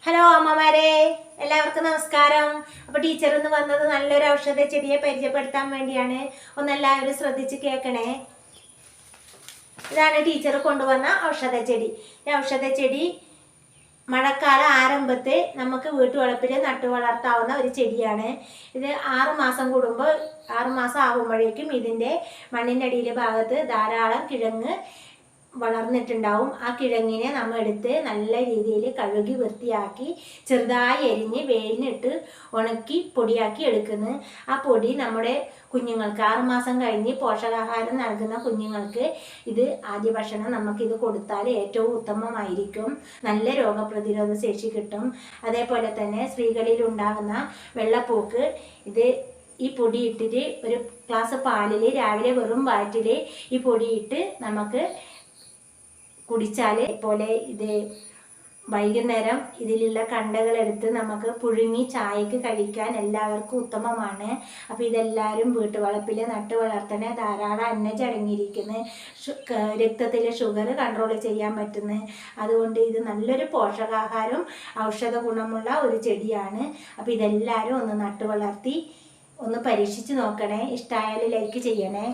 Hello അമ്മമാരെ, എല്ലാവർക്കും നമസ്കാരം. അപ്പോൾ ടീച്ചർ ഇന്ന് വന്നത് നല്ലൊരു ഔഷധ ചെടിയെ പരിചയപ്പെടുത്താൻ വേണ്ടിയാണ്. ഒന്നെല്ലാവരും ശ്രദ്ധിച്ച് കേൾക്കണേ. ഇതാണ് ടീച്ചർ കൊണ്ടുവന്ന ഔഷധ ചെടി. ഈ ഔഷധ ചെടി മഴക്കാല ആരംഭത്തിൽ നമുക്ക് വീട്ടുവളപ്പിൽ നട്ടു വളർത്താവുന്ന ഒരു ചെടിയാണ്. ഇത് 6 മാസം കൂടുമ്പോൾ 6 മാസം ആകുമ്പോഴേക്കും ഇതിൻ്റെ മണ്ണിൻ്റെ അടിയിലെ ഭാഗത്ത് ധാരാളം കിഴങ്ങ് വളർന്നിട്ടുണ്ടാവും. ആ കിഴങ്ങിനെ നമ്മൾ എടുത്ത് നല്ല രീതിയിൽ കഴുകി വൃത്തിയാക്കി ചെറുതായി എരിഞ്ഞ് വെയിലിനിട്ട് ഉണക്കി പൊടിയാക്കി എടുക്കുന്നു. ആ പൊടി നമ്മുടെ കുഞ്ഞുങ്ങൾക്ക് 6 മാസം കഴിഞ്ഞ് പോഷകാഹാരം നൽകുന്ന കുഞ്ഞുങ്ങൾക്ക് ഇത് ആദ്യ ഭക്ഷണം നമുക്കിത് കൊടുത്താൽ ഏറ്റവും ഉത്തമമായിരിക്കും. നല്ല രോഗപ്രതിരോധ ശേഷി കിട്ടും. അതേപോലെ തന്നെ സ്ത്രീകളിൽ ഉണ്ടാകുന്ന വെള്ളപ്പോക്ക് ഇത് ഈ പൊടിയിട്ടിട്ട് ഒരു ഗ്ലാസ് പാലിൽ രാവിലെ വെറും വയറ്റിൽ ഈ പൊടിയിട്ട് നമുക്ക് കുടിച്ചാൽ പോലെ ഇത് വൈകുന്നേരം ഇതിലുള്ള കണ്ടകളെടുത്ത് നമുക്ക് പുഴുങ്ങി ചായക്ക് കഴിക്കാൻ എല്ലാവർക്കും ഉത്തമമാണ്. അപ്പോൾ ഇതെല്ലാവരും വീട്ടുവളപ്പിൽ നട്ടു വളർത്തണ ധാരാളം അന്നജം അടങ്ങിയിരിക്കുന്നു. രക്തത്തിലെ ഷുഗർ കൺട്രോൾ ചെയ്യാൻ പറ്റുന്നു. അതുകൊണ്ട് ഇത് നല്ലൊരു പോഷകാഹാരം ഔഷധ ഗുണമുള്ള ഒരു ചെടിയാണ്. അപ്പോൾ ഇതെല്ലാവരും ഒന്ന് നട്ടു വളർത്തി ഒന്ന് പരീക്ഷിച്ച് നോക്കണേ. ഇഷ്ടമായാൽ ലൈക്ക് ചെയ്യണേ.